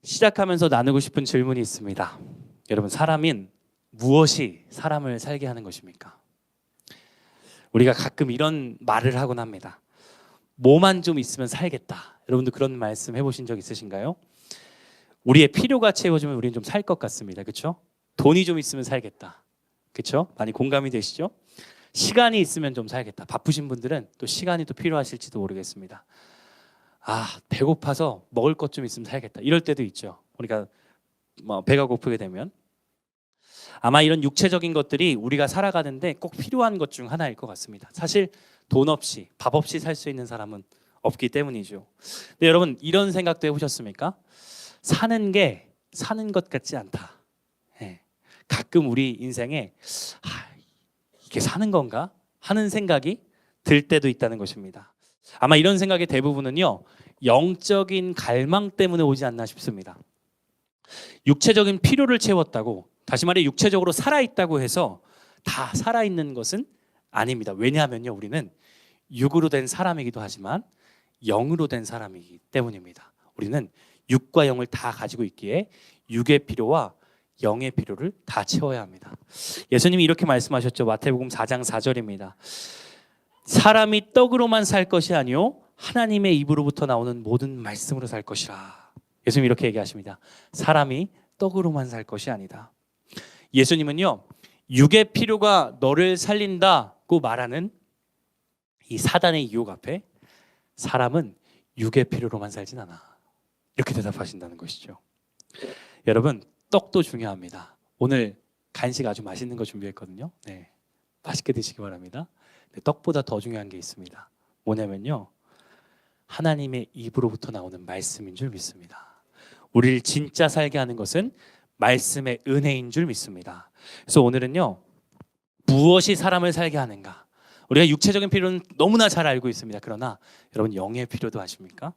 시작하면서 나누고 싶은 질문이 있습니다. 여러분, 사람인 무엇이 사람을 살게 하는 것입니까? 우리가 가끔 이런 말을 하곤 합니다. 뭐만 좀 있으면 살겠다. 여러분도 그런 말씀 해보신 적 있으신가요? 우리의 필요가 채워지면 우리는 좀 살 것 같습니다. 그렇죠? 돈이 좀 있으면 살겠다. 그렇죠? 많이 공감이 되시죠? 시간이 있으면 좀 살겠다. 바쁘신 분들은 또 시간이 또 필요하실지도 모르겠습니다. 배고파서 먹을 것 좀 있으면 살겠다. 이럴 때도 있죠. 우리가 배가 고프게 되면 아마 이런 육체적인 것들이 우리가 살아가는데 꼭 필요한 것 중 하나일 것 같습니다. 사실 돈 없이, 밥 없이 살 수 있는 사람은 없기 때문이죠. 근데 여러분, 이런 생각도 해보셨습니까? 사는 게 사는 것 같지 않다. 가끔 우리 인생에 이게 사는 건가? 하는 생각이 들 때도 있다는 것입니다. 아마 이런 생각의 대부분은요, 영적인 갈망 때문에 오지 않나 싶습니다. 육체적인 필요를 채웠다고, 다시 말해 육체적으로 살아있다고 해서 다 살아있는 것은 아닙니다. 왜냐하면요, 우리는 육으로 된 사람이기도 하지만 영으로 된 사람이기 때문입니다. 우리는 육과 영을 다 가지고 있기에 육의 필요와 영의 필요를 다 채워야 합니다. 예수님이 이렇게 말씀하셨죠. 마태복음 4장 4절입니다. 사람이 떡으로만 살 것이 아니요 하나님의 입으로부터 나오는 모든 말씀으로 살 것이라. 예수님이 이렇게 얘기하십니다. 사람이 떡으로만 살 것이 아니다. 예수님은요, 육의 필요가 너를 살린다고 말하는 이 사단의 유혹 앞에 사람은 육의 필요로만 살진 않아. 이렇게 대답하신다는 것이죠. 여러분, 떡도 중요합니다. 오늘 간식 아주 맛있는 거 준비했거든요. 맛있게 드시기 바랍니다. 떡보다 더 중요한 게 있습니다. 뭐냐면요, 하나님의 입으로부터 나오는 말씀인 줄 믿습니다. 우리를 진짜 살게 하는 것은 말씀의 은혜인 줄 믿습니다. 그래서 오늘은요, 무엇이 사람을 살게 하는가? 우리가 육체적인 필요는 너무나 잘 알고 있습니다. 그러나 여러분, 영의 필요도 아십니까?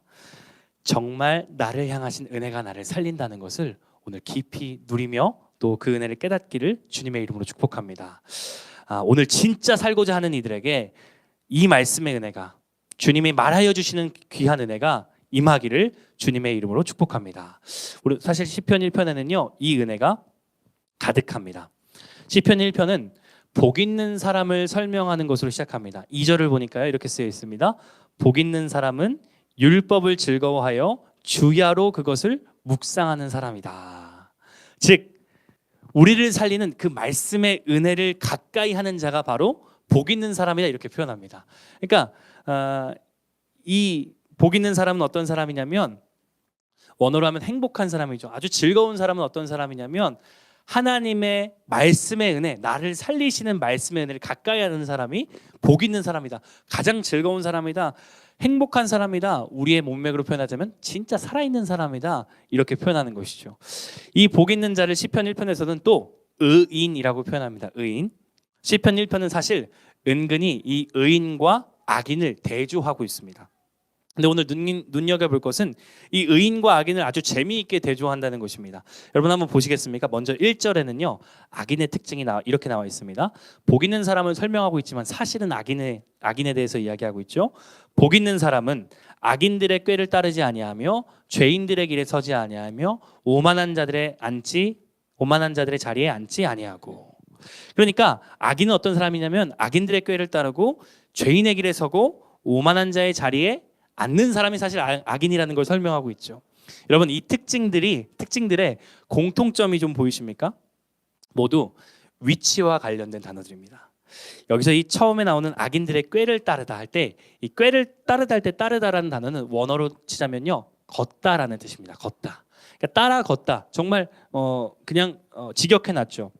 정말 나를 향하신 은혜가 나를 살린다는 것을 오늘 깊이 누리며 또 그 은혜를 깨닫기를 주님의 이름으로 축복합니다. 오늘 진짜 살고자 하는 이들에게 이 말씀의 은혜가, 주님이 말하여 주시는 귀한 은혜가 임하기를 주님의 이름으로 축복합니다. 우리 사실 시편 1편에는요, 이 은혜가 가득합니다. 시편 1편은 복 있는 사람을 설명하는 것으로 시작합니다. 2절을 보니까요, 이렇게 쓰여 있습니다. 복 있는 사람은 율법을 즐거워하여 주야로 그것을 묵상하는 사람이다. 즉, 우리를 살리는 그 말씀의 은혜를 가까이 하는 자가 바로 복 있는 사람이다, 이렇게 표현합니다. 그러니까 이 복 있는 사람은 어떤 사람이냐면, 원어로 하면 행복한 사람이죠. 아주 즐거운 사람은 어떤 사람이냐면, 하나님의 말씀의 은혜, 나를 살리시는 말씀의 은혜를 가까이 하는 사람이 복 있는 사람이다. 가장 즐거운 사람이다. 행복한 사람이다. 우리의 문맥으로 표현하자면 진짜 살아있는 사람이다. 이렇게 표현하는 것이죠. 이 복 있는 자를 시편 1편에서는 또 의인이라고 표현합니다. 의인. 시편 1편은 사실 은근히 이 의인과 악인을 대조하고 있습니다. 근데 오늘 눈여겨볼 것은 이 의인과 악인을 아주 재미있게 대조한다는 것입니다. 여러분 한번 보시겠습니까? 먼저 1절에는요, 악인의 특징이 이렇게 나와 있습니다. 복 있는 사람을 설명하고 있지만 사실은 악인에 대해서 이야기하고 있죠. 복 있는 사람은 악인들의 꾀를 따르지 아니하며 죄인들의 길에 서지 아니하며 오만한 자들의 자리에 앉지 아니하고. 그러니까 악인은 어떤 사람이냐면 악인들의 꾀를 따르고 죄인의 길에 서고 오만한 자의 자리에 앉는 사람이 사실 악인이라는 걸 설명하고 있죠. 여러분, 이 특징들의 공통점이 좀 보이십니까? 모두 위치와 관련된 단어들입니다. 여기서 이 처음에 나오는 악인들의 꾀를 따르다 할 때, 이 꾀를 따르다 할 때 따르다라는 단어는 원어로 치자면요, 걷다라는 뜻입니다. 걷다. 그러니까 따라 걷다. 정말 그냥 직역해놨죠.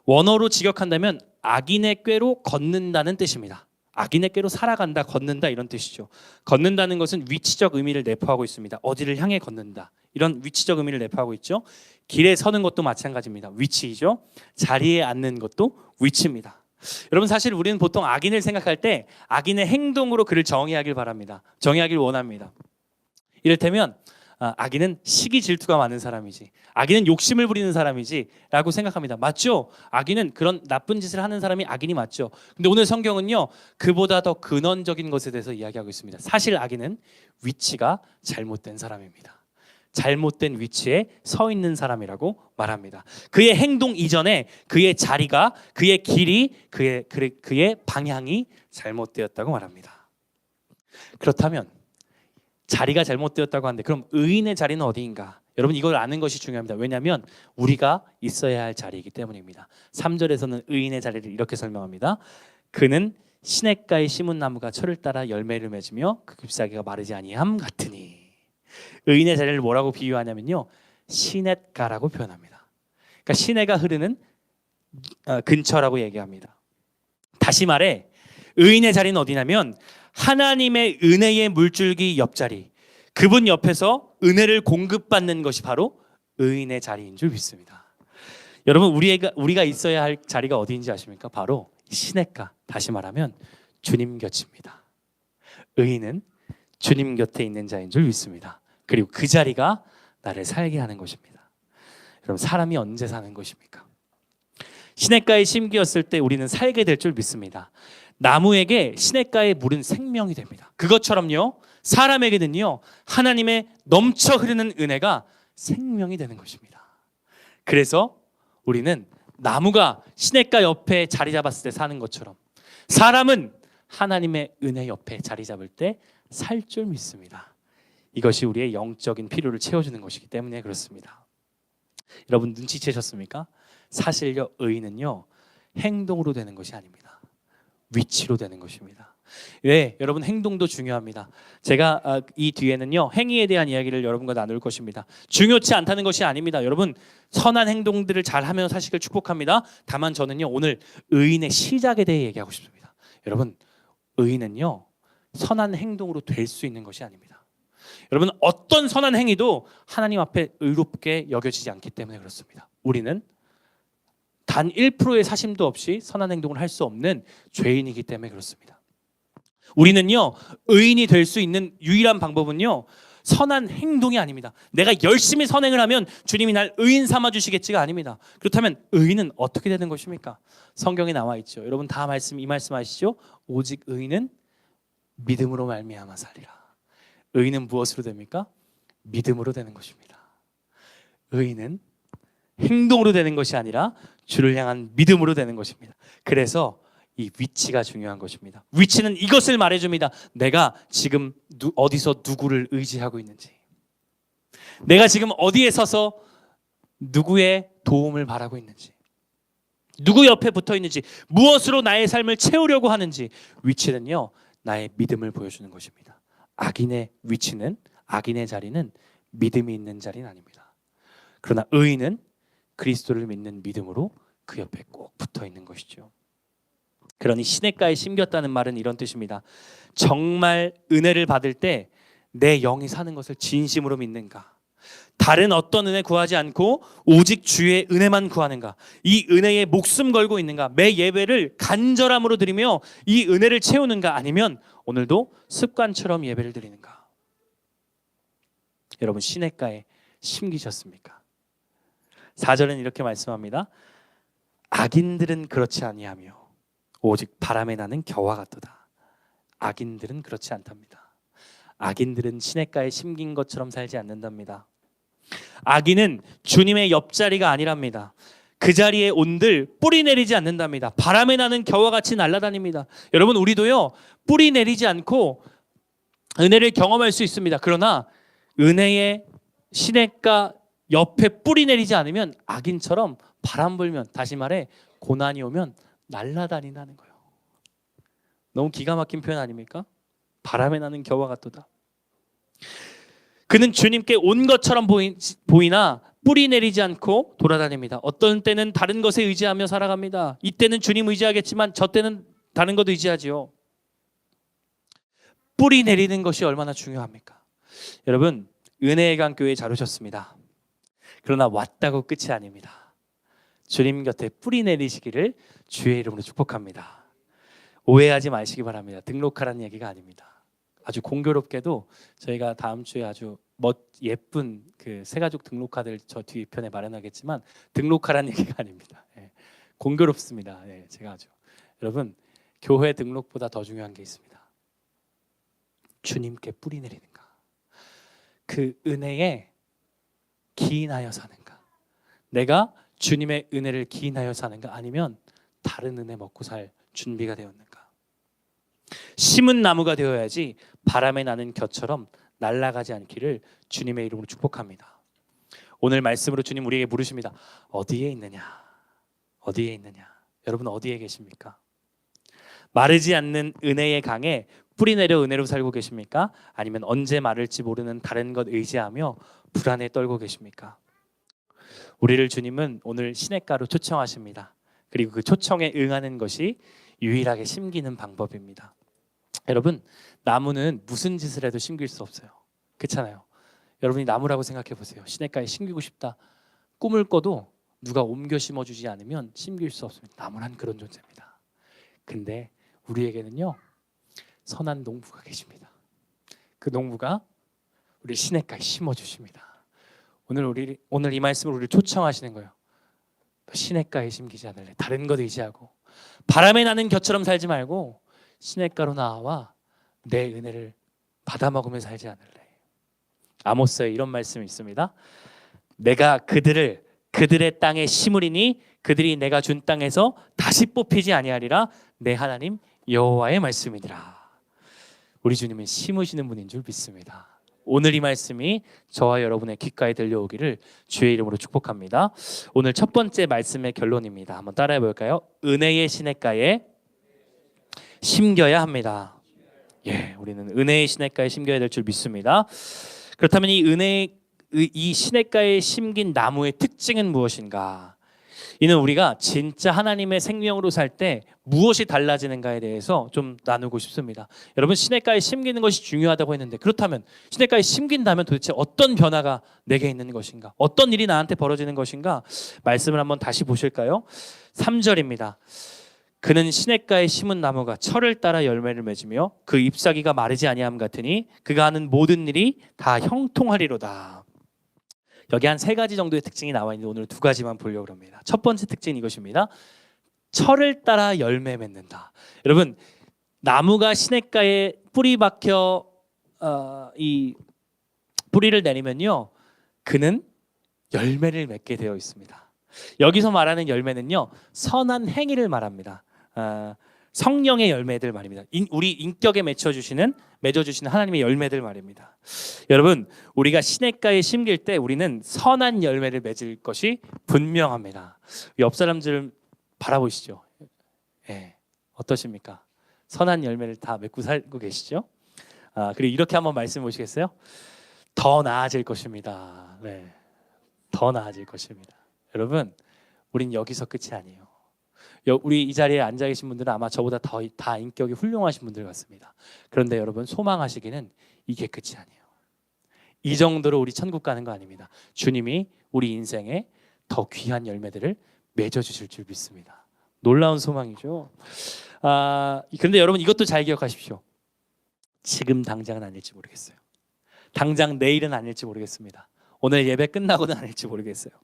원어로 직역한다면 악인의 꾀로 걷는다는 뜻입니다. 악인의 꾀로 살아간다, 걷는다, 이런 뜻이죠. 걷는다는 것은 위치적 의미를 내포하고 있습니다. 어디를 향해 걷는다, 이런 위치적 의미를 내포하고 있죠. 길에 서는 것도 마찬가지입니다. 위치이죠. 자리에 앉는 것도 위치입니다. 여러분, 사실 우리는 보통 악인을 생각할 때 악인의 행동으로 그를 정의하길 바랍니다. 정의하길 원합니다. 이를테면 악인은 시기 질투가 많은 사람이지, 악인은 욕심을 부리는 사람이지 라고 생각합니다. 맞죠? 악인은 그런 나쁜 짓을 하는 사람이 악인이 맞죠. 근데 오늘 성경은요, 그보다 더 근원적인 것에 대해서 이야기하고 있습니다. 사실 악인은 위치가 잘못된 사람입니다. 잘못된 위치에 서 있는 사람이라고 말합니다. 그의 행동 이전에 그의 자리가, 그의 길이, 그의 방향이 잘못되었다고 말합니다. 그렇다면 자리가 잘못되었다고 하는데 그럼 의인의 자리는 어디인가? 여러분 이걸 아는 것이 중요합니다. 왜냐하면 우리가 있어야 할 자리이기 때문입니다. 3절에서는 의인의 자리를 이렇게 설명합니다. 그는 시냇가에 심은 나무가 철을 따라 열매를 맺으며 그 잎사귀가 마르지 아니함 같으니. 의인의 자리를 뭐라고 비유하냐면요, 시냇가라고 표현합니다. 그러니까 시내가 흐르는 근처라고 얘기합니다. 다시 말해 의인의 자리는 어디냐면 하나님의 은혜의 물줄기 옆자리, 그분 옆에서 은혜를 공급받는 것이 바로 의인의 자리인 줄 믿습니다. 여러분 우리가 있어야 할 자리가 어디인지 아십니까? 바로 시냇가, 다시 말하면 주님 곁입니다. 의인은 주님 곁에 있는 자인 줄 믿습니다. 그리고 그 자리가 나를 살게 하는 것입니다. 여러분 사람이 언제 사는 것입니까? 시냇가에 심기었을 때 우리는 살게 될 줄 믿습니다. 나무에게 시냇가의 물은 생명이 됩니다. 그것처럼요 사람에게는요 하나님의 넘쳐 흐르는 은혜가 생명이 되는 것입니다. 그래서 우리는 나무가 시냇가 옆에 자리 잡았을 때 사는 것처럼 사람은 하나님의 은혜 옆에 자리 잡을 때 살 줄 믿습니다. 이것이 우리의 영적인 필요를 채워주는 것이기 때문에 그렇습니다. 여러분 눈치채셨습니까? 사실요 의인은요 행동으로 되는 것이 아닙니다. 위치로 되는 것입니다. 왜? 여러분 행동도 중요합니다. 제가 이 뒤에는요 행위에 대한 이야기를 여러분과 나눌 것입니다. 중요치 않다는 것이 아닙니다. 여러분 선한 행동들을 잘하며 사시길 축복합니다. 다만 저는요 오늘 의인의 시작에 대해 얘기하고 싶습니다. 여러분 의인은요 선한 행동으로 될 수 있는 것이 아닙니다. 여러분 어떤 선한 행위도 하나님 앞에 의롭게 여겨지지 않기 때문에 그렇습니다. 우리는 단 1%의 사심도 없이 선한 행동을 할 수 없는 죄인이기 때문에 그렇습니다. 우리는요 의인이 될 수 있는 유일한 방법은요 선한 행동이 아닙니다. 내가 열심히 선행을 하면 주님이 날 의인 삼아 주시겠지가 아닙니다. 그렇다면 의인은 어떻게 되는 것입니까? 성경에 나와 있죠. 여러분 다 이 말씀 아시죠? 오직 의인은 믿음으로 말미암아 살리라. 의인은 무엇으로 됩니까? 믿음으로 되는 것입니다. 의인은 행동으로 되는 것이 아니라 주를 향한 믿음으로 되는 것입니다. 그래서 이 위치가 중요한 것입니다. 위치는 이것을 말해줍니다. 내가 지금 어디서 누구를 의지하고 있는지, 내가 지금 어디에 서서 누구의 도움을 바라고 있는지, 누구 옆에 붙어 있는지, 무엇으로 나의 삶을 채우려고 하는지, 위치는요 나의 믿음을 보여주는 것입니다. 악인의 위치는, 악인의 자리는 믿음이 있는 자리는 아닙니다. 그러나 의인은 그리스도를 믿는 믿음으로 그 옆에 꼭 붙어 있는 것이죠. 그러니 시냇가에 심겼다는 말은 이런 뜻입니다. 정말 은혜를 받을 때 내 영이 사는 것을 진심으로 믿는가? 다른 어떤 은혜 구하지 않고 오직 주의 은혜만 구하는가? 이 은혜에 목숨 걸고 있는가? 매 예배를 간절함으로 드리며 이 은혜를 채우는가? 아니면 오늘도 습관처럼 예배를 드리는가? 여러분 시냇가에 심기셨습니까? 4절은 이렇게 말씀합니다. 악인들은 그렇지 아니하며 오직 바람에 나는 겨와 같도다. 악인들은 그렇지 않답니다. 악인들은 시냇가에 심긴 것처럼 살지 않는답니다. 악인은 주님의 옆자리가 아니랍니다. 그 자리에 온들 뿌리 내리지 않는답니다. 바람에 나는 겨와 같이 날아다닙니다. 여러분 우리도요 뿌리 내리지 않고 은혜를 경험할 수 있습니다. 그러나 은혜의 시냇가 옆에 뿌리 내리지 않으면 악인처럼 바람 불면, 다시 말해 고난이 오면 날아다닌다는 거예요. 너무 기가 막힌 표현 아닙니까? 바람에 나는 겨와 같도다. 그는 주님께 온 것처럼 보이나 뿌리 내리지 않고 돌아다닙니다. 어떤 때는 다른 것에 의지하며 살아갑니다. 이때는 주님 의지하겠지만 저 때는 다른 것 의지하지요. 뿌리 내리는 것이 얼마나 중요합니까? 여러분 은혜의 강 교회에 잘 오셨습니다. 그러나 왔다고 끝이 아닙니다. 주님 곁에 뿌리 내리시기를 주의 이름으로 축복합니다. 오해하지 마시기 바랍니다. 등록하라는 얘기가 아닙니다. 아주 공교롭게도 저희가 다음 주에 아주 예쁜 그 새가족 등록카드를 저 뒤편에 마련하겠지만 등록하라는 얘기가 아닙니다. 예, 공교롭습니다. 예, 제가 아주 여러분 교회 등록보다 더 중요한 게 있습니다. 주님께 뿌리 내리는가? 그 은혜에 기인하여 사는가? 내가 주님의 은혜를 기인하여 사는가? 아니면 다른 은혜 먹고 살 준비가 되었는가? 심은 나무가 되어야지 바람에 나는 곁처럼 날아가지 않기를 주님의 이름으로 축복합니다. 오늘 말씀으로 주님 우리에게 물으십니다. 어디에 있느냐? 어디에 있느냐? 여러분 어디에 계십니까? 마르지 않는 은혜의 강에 뿌리 내려 은혜로 살고 계십니까? 아니면 언제 마를지 모르는 다른 것 의지하며 불안에 떨고 계십니까? 우리를 주님은 오늘 시냇가로 초청하십니다. 그리고 그 초청에 응하는 것이 유일하게 심기는 방법입니다. 여러분, 나무는 무슨 짓을 해도 심길 수 없어요. 그렇잖아요. 여러분이 나무라고 생각해 보세요. 시냇가에 심기고 싶다. 꿈을 꿔도 누가 옮겨 심어주지 않으면 심길 수 없습니다. 나무란 그런 존재입니다. 근데 우리에게는요, 선한 농부가 계십니다. 그 농부가 우리 시냇가에 심어주십니다. 오늘 이 말씀을 우리를 초청하시는 거예요. 시냇가에 심기지 않을래. 다른 것 의지하고 바람에 나는 곁처럼 살지 말고 시냇가로 나와 내 은혜를 받아 먹으며 살지 않을래. 아모스에 이런 말씀이 있습니다. 내가 그들의 땅에 심으리니 그들이 내가 준 땅에서 다시 뽑히지 아니하리라. 내 하나님 여호와의 말씀이니라. 우리 주님은 심으시는 분인 줄 믿습니다. 오늘 이 말씀이 저와 여러분의 귓가에 들려오기를 주의 이름으로 축복합니다. 오늘 첫 번째 말씀의 결론입니다. 한번 따라해 볼까요? 은혜의 시냇가에 심겨야 합니다. 예, 우리는 은혜의 시냇가에 심겨야 될 줄 믿습니다. 그렇다면 이 시냇가에 심긴 나무의 특징은 무엇인가? 이는 우리가 진짜 하나님의 생명으로 살 때 무엇이 달라지는가에 대해서 좀 나누고 싶습니다. 여러분, 시냇가에 심기는 것이 중요하다고 했는데, 그렇다면 시냇가에 심긴다면 도대체 어떤 변화가 내게 있는 것인가? 어떤 일이 나한테 벌어지는 것인가? 말씀을 한번 다시 보실까요? 3절입니다. 그는 시냇가에 심은 나무가 철을 따라 열매를 맺으며 그 잎사귀가 마르지 아니함 같으니 그가 하는 모든 일이 다 형통하리로다. 여기 한 3가지 정도의 특징이 나와 있는데 오늘 2가지만 보려고 합니다. 첫 번째 특징은 이것입니다. 철을 따라 열매 맺는다. 여러분, 나무가 시냇가에 뿌리 박혀 이 뿌리를 내리면요, 그는 열매를 맺게 되어 있습니다. 여기서 말하는 열매는요, 선한 행위를 말합니다. 성령의 열매들 말입니다. 우리 인격에 맺어주시는 하나님의 열매들 말입니다. 여러분, 우리가 시냇가에 심길 때 우리는 선한 열매를 맺을 것이 분명합니다. 옆 사람들 바라보시죠. 예, 어떠십니까? 선한 열매를 다 맺고 살고 계시죠? 그리고 이렇게 한번 말씀해 보시겠어요? 더 나아질 것입니다. 네, 더 나아질 것입니다. 여러분, 우린 여기서 끝이 아니에요. 우리 이 자리에 앉아 계신 분들은 아마 저보다 다 인격이 훌륭하신 분들 같습니다. 그런데 여러분, 소망하시기는 이게 끝이 아니에요. 이 정도로 우리 천국 가는 거 아닙니다. 주님이 우리 인생에 더 귀한 열매들을 맺어주실 줄 믿습니다. 놀라운 소망이죠. 그런데 여러분, 이것도 잘 기억하십시오. 지금 당장은 아닐지 모르겠어요. 당장 내일은 아닐지 모르겠습니다. 오늘 예배 끝나고는 아닐지 모르겠어요.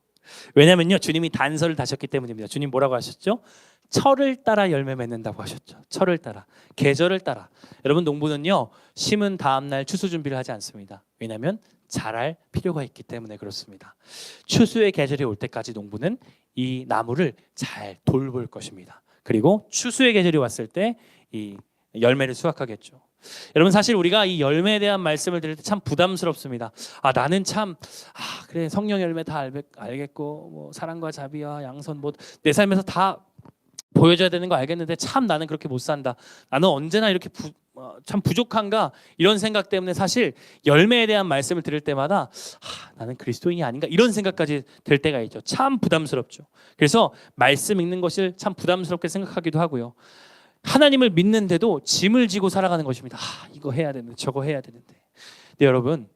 왜냐면요, 주님이 단서를 다셨기 때문입니다. 주님 뭐라고 하셨죠? 철을 따라 열매 맺는다고 하셨죠. 철을 따라, 계절을 따라. 여러분, 농부는요, 심은 다음 날 추수 준비를 하지 않습니다. 왜냐하면 자랄 필요가 있기 때문에 그렇습니다. 추수의 계절이 올 때까지 농부는 이 나무를 잘 돌볼 것입니다. 그리고 추수의 계절이 왔을 때 이 열매를 수확하겠죠. 여러분, 사실 우리가 이 열매에 대한 말씀을 들을 때 참 부담스럽습니다. 나는 참 그래, 성령 열매 다 알겠고 뭐 사랑과 자비와 양선 뭐 내 삶에서 다 보여줘야 되는 거 알겠는데 참 나는 그렇게 못 산다. 나는 언제나 이렇게 참 부족한가, 이런 생각 때문에 사실 열매에 대한 말씀을 들을 때마다 나는 그리스도인이 아닌가, 이런 생각까지 들 때가 있죠. 참 부담스럽죠. 그래서 말씀 읽는 것을 참 부담스럽게 생각하기도 하고요. 하나님을 믿는데도 짐을 지고 살아가는 것입니다. 이거 해야 되는데 저거 해야 되는데. 근데 여러분,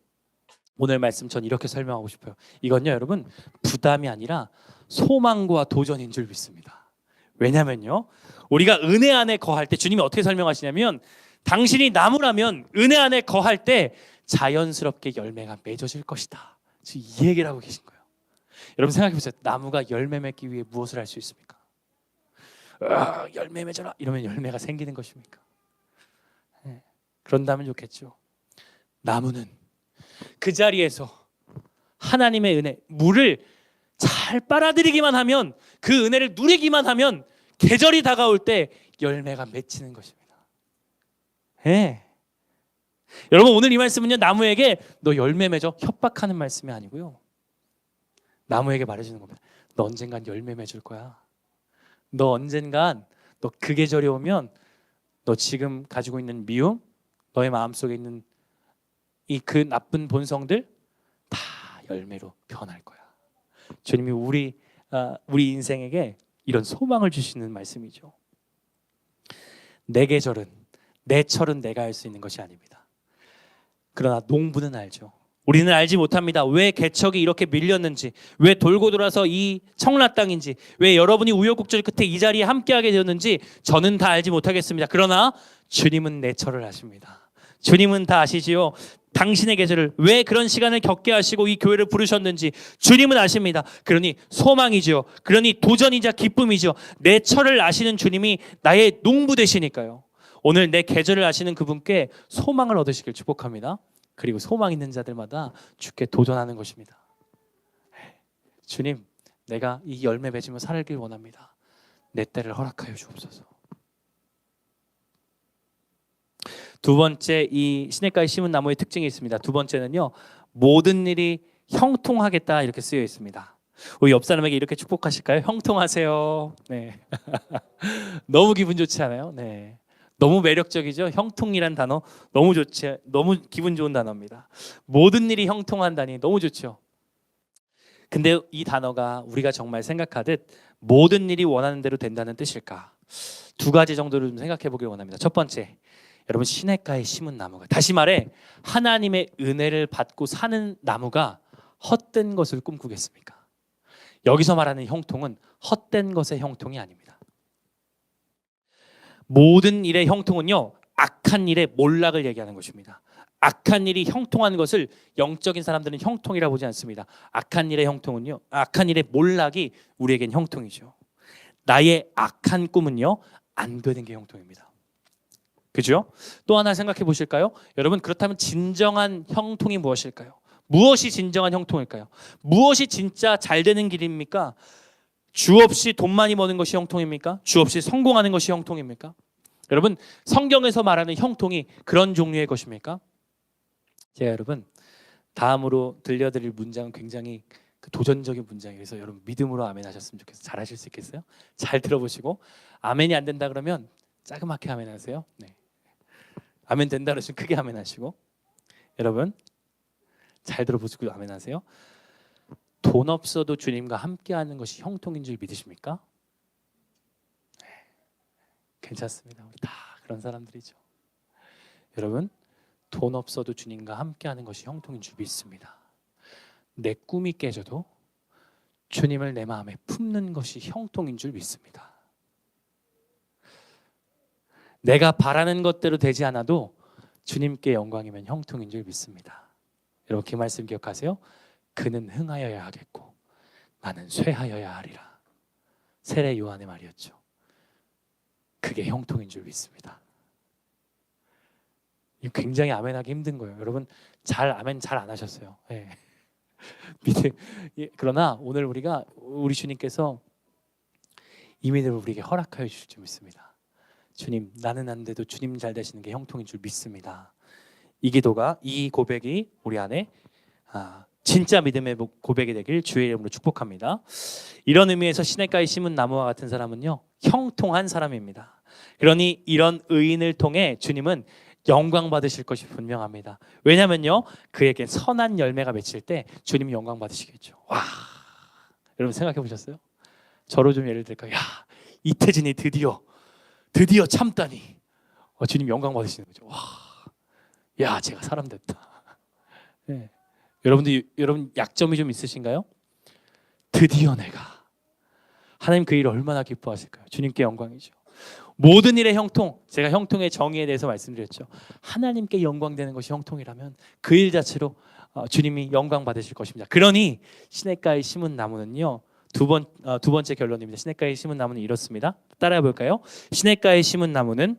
오늘 말씀 전 이렇게 설명하고 싶어요. 이건요, 여러분, 부담이 아니라 소망과 도전인 줄 믿습니다. 왜냐면요, 우리가 은혜 안에 거할 때 주님이 어떻게 설명하시냐면, 당신이 나무라면 은혜 안에 거할 때 자연스럽게 열매가 맺어질 것이다. 지금 이 얘기를 하고 계신 거예요. 여러분, 생각해 보세요. 나무가 열매 맺기 위해 무엇을 할 수 있습니까? 열매 맺어라 이러면 열매가 생기는 것입니까? 그런다면 좋겠죠. 나무는 그 자리에서 하나님의 은혜, 물을 잘 빨아들이기만 하면, 그 은혜를 누리기만 하면 계절이 다가올 때 열매가 맺히는 것입니다. 예. 여러분, 오늘 이 말씀은요, 나무에게 너 열매 맺어 협박하는 말씀이 아니고요, 나무에게 말해주는 겁니다. 너 언젠간 열매 맺을 거야. 너 언젠간, 너 그 계절이 오면 너 지금 가지고 있는 미움, 너의 마음속에 있는 이 그 나쁜 본성들 다 열매로 변할 거야. 주님이 우리 인생에게 이런 소망을 주시는 말씀이죠. 내 계절은, 내 철은 내가 할 수 있는 것이 아닙니다. 그러나 농부는 알죠. 우리는 알지 못합니다. 왜 개척이 이렇게 밀렸는지, 왜 돌고 돌아서 이 청라 땅인지, 왜 여러분이 우여곡절 끝에 이 자리에 함께하게 되었는지 저는 다 알지 못하겠습니다. 그러나 주님은 내 철을 아십니다. 주님은 다 아시지요. 당신의 계절을, 왜 그런 시간을 겪게 하시고 이 교회를 부르셨는지 주님은 아십니다. 그러니 소망이죠. 그러니 도전이자 기쁨이죠. 내 철을 아시는 주님이 나의 농부 되시니까요. 오늘 내 계절을 아시는 그분께 소망을 얻으시길 축복합니다. 그리고 소망 있는 자들마다 주께 도전하는 것입니다. 주님, 내가 이 열매 맺으며 살길 원합니다. 내 때를 허락하여 주옵소서. 두 번째, 이 시냇가에 심은 나무의 특징이 있습니다. 두 번째는요, 모든 일이 형통하겠다 이렇게 쓰여 있습니다. 우리 옆 사람에게 이렇게 축복하실까요? 형통하세요. 네. 너무 기분 좋지 않아요? 네. 너무 매력적이죠. 형통이란 단어 너무 좋지, 너무 기분 좋은 단어입니다. 모든 일이 형통한다니 너무 좋죠. 근데 이 단어가 우리가 정말 생각하듯 모든 일이 원하는 대로 된다는 뜻일까? 두 가지 정도를 좀 생각해 보길 원합니다. 첫 번째, 여러분, 시냇가에 심은 나무가, 다시 말해 하나님의 은혜를 받고 사는 나무가 헛된 것을 꿈꾸겠습니까? 여기서 말하는 형통은 헛된 것의 형통이 아닙니다. 모든 일의 형통은요, 악한 일의 몰락을 얘기하는 것입니다. 악한 일이 형통한 것을 영적인 사람들은 형통이라 보지 않습니다. 악한 일의 형통은요, 악한 일의 몰락이 우리에겐 형통이죠. 나의 악한 꿈은요, 안 되는 게 형통입니다. 그죠? 또 하나 생각해 보실까요? 여러분, 그렇다면 진정한 형통이 무엇일까요? 무엇이 진정한 형통일까요? 무엇이 진짜 잘 되는 길입니까? 주 없이 돈 많이 버는 것이 형통입니까? 주 없이 성공하는 것이 형통입니까? 여러분, 성경에서 말하는 형통이 그런 종류의 것입니까? 제가 여러분 다음으로 들려드릴 문장은 굉장히 도전적인 문장이에요. 그래서 여러분 믿음으로 아멘 하셨으면 좋겠어요. 잘 하실 수 있겠어요? 잘 들어보시고, 아멘이 안 된다 그러면 자그맣게 아멘 하세요. 네. 아멘 된다 그러시면 크게 아멘 하시고, 여러분 잘 들어보시고 아멘 하세요. 돈 없어도 주님과 함께하는 것이 형통인 줄 믿으십니까? 네. 괜찮습니다. 우리 다 그런 사람들이죠. 여러분, 돈 없어도 주님과 함께하는 것이 형통인 줄 믿습니다. 내 꿈이 깨져도 주님을 내 마음에 품는 것이 형통인 줄 믿습니다. 내가 바라는 것대로 되지 않아도 주님께 영광이면 형통인 줄 믿습니다. 여러분, 그 말씀 기억하세요? 그는 흥하여야 하겠고 나는 쇠하여야 하리라. 세례 요한의 말이었죠. 그게 형통인 줄 믿습니다. 굉장히 아멘하기 힘든 거예요. 여러분, 아멘 잘 안 하셨어요. 네. 그러나 오늘 우리 주님께서 이 믿음을 우리에게 허락하여 주실 줄 믿습니다. 주님, 나는 안 돼도 주님 잘 되시는 게 형통인 줄 믿습니다. 이 기도가, 이 고백이 우리 안에 진짜 믿음의 고백이 되길 주의 이름으로 축복합니다. 이런 의미에서 시냇가에 심은 나무와 같은 사람은요, 형통한 사람입니다. 그러니 이런 의인을 통해 주님은 영광 받으실 것이 분명합니다. 왜냐면요, 그에게 선한 열매가 맺힐 때 주님이 영광 받으시겠죠. 와, 여러분 생각해 보셨어요? 저로 좀 예를 들까요? 야, 이태진이 드디어 참다니. 주님 영광 받으시는 거죠. 와, 야, 제가 사람 됐다. 네. 여러분 약점이 좀 있으신가요? 드디어 내가. 하나님 그 일을 얼마나 기뻐하실까요? 주님께 영광이죠. 모든 일의 형통, 제가 형통의 정의에 대해서 말씀드렸죠. 하나님께 영광되는 것이 형통이라면 그 일 자체로 주님이 영광 받으실 것입니다. 그러니 시냇가에 심은 나무는요, 두 번째 결론입니다. 시냇가에 심은 나무는 이렇습니다. 따라해 볼까요? 시냇가에 심은 나무는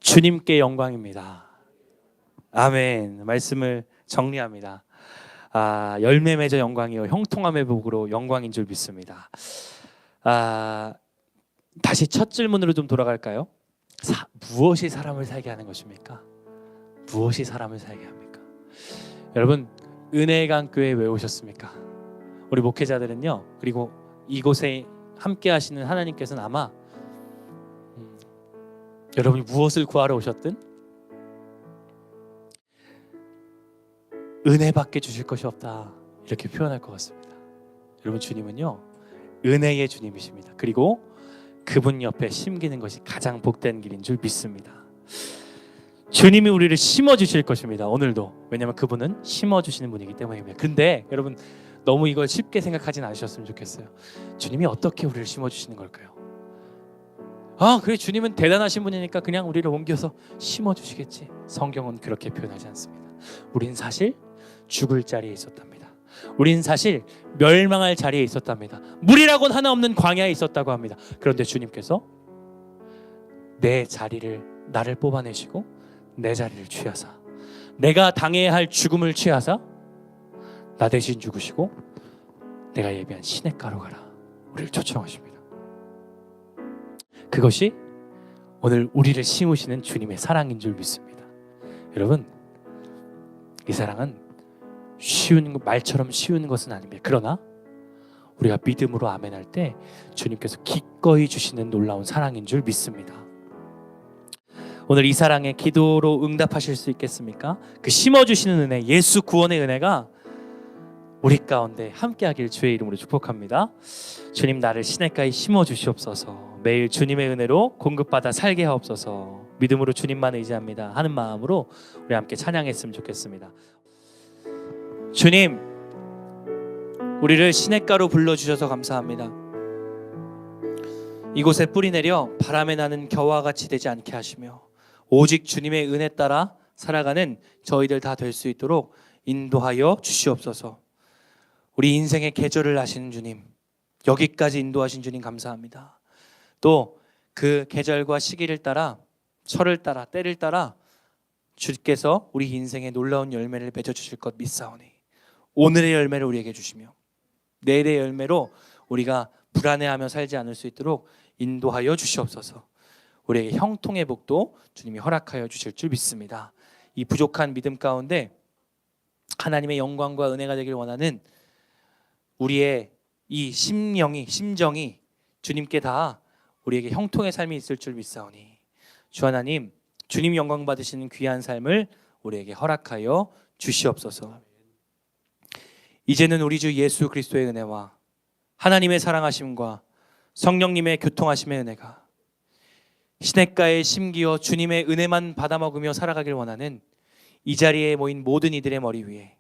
주님께 영광입니다. 아멘. 말씀을 정리합니다. 열매 맺어 영광이요 형통함의 복으로 영광인 줄 믿습니다. 다시 첫 질문으로 좀 돌아갈까요? 무엇이 사람을 살게 하는 것입니까? 무엇이 사람을 살게 합니까? 여러분, 은혜의 강교회에 왜 오셨습니까? 우리 목회자들은요, 그리고 이곳에 함께 하시는 하나님께서는 아마 여러분이 무엇을 구하러 오셨든 은혜밖에 주실 것이 없다, 이렇게 표현할 것 같습니다. 여러분, 주님은요 은혜의 주님이십니다. 그리고 그분 옆에 심기는 것이 가장 복된 길인 줄 믿습니다. 주님이 우리를 심어주실 것입니다. 오늘도. 왜냐하면 그분은 심어주시는 분이기 때문입니다. 근데 여러분, 너무 이걸 쉽게 생각하진 않으셨으면 좋겠어요. 주님이 어떻게 우리를 심어주시는 걸까요? 그래, 주님은 대단하신 분이니까 그냥 우리를 옮겨서 심어주시겠지. 성경은 그렇게 표현하지 않습니다. 우린 사실 죽을 자리에 있었답니다. 우린 사실 멸망할 자리에 있었답니다. 물이라고는 하나 없는 광야에 있었다고 합니다. 그런데 주님께서 내 자리를, 나를 뽑아내시고 내 자리를 취하사, 내가 당해야 할 죽음을 취하사 나 대신 죽으시고 내가 예비한 시냇가로 가라, 우리를 초청하십니다. 그것이 오늘 우리를 심으시는 주님의 사랑인 줄 믿습니다. 여러분, 이 사랑은 말처럼 쉬운 것은 아닙니다. 그러나 우리가 믿음으로 아멘할 때 주님께서 기꺼이 주시는 놀라운 사랑인 줄 믿습니다. 오늘 이 사랑에 기도로 응답하실 수 있겠습니까? 그 심어주시는 은혜, 예수 구원의 은혜가 우리 가운데 함께하길 주의 이름으로 축복합니다. 주님, 나를 시냇가에 심어주시옵소서. 매일 주님의 은혜로 공급받아 살게 하옵소서. 믿음으로 주님만 의지합니다 하는 마음으로 우리 함께 찬양했으면 좋겠습니다. 주님, 우리를 시냇가로 불러주셔서 감사합니다. 이곳에 뿌리 내려 바람에 나는 겨와 같이 되지 않게 하시며 오직 주님의 은혜 따라 살아가는 저희들 다 될 수 있도록 인도하여 주시옵소서. 우리 인생의 계절을 아시는 주님, 여기까지 인도하신 주님 감사합니다. 또 그 계절과 시기를 따라, 철을 따라, 때를 따라 주께서 우리 인생의 놀라운 열매를 맺어주실 것 믿사오니 오늘의 열매를 우리에게 주시며 내일의 열매로 우리가 불안해하며 살지 않을 수 있도록 인도하여 주시옵소서. 우리에게 형통의 복도 주님이 허락하여 주실 줄 믿습니다. 이 부족한 믿음 가운데 하나님의 영광과 은혜가 되길 원하는 우리의 이 심정이 주님께 다 우리에게 형통의 삶이 있을 줄 믿사오니 주 하나님, 주님 영광 받으시는 귀한 삶을 우리에게 허락하여 주시옵소서. 이제는 우리 주 예수 그리스도의 은혜와 하나님의 사랑하심과 성령님의 교통하심의 은혜가 시냇가에 심기어 주님의 은혜만 받아먹으며 살아가길 원하는 이 자리에 모인 모든 이들의 머리 위에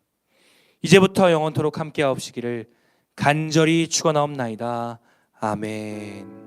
이제부터 영원토록 함께하옵시기를 간절히 축원하옵나이다. 아멘.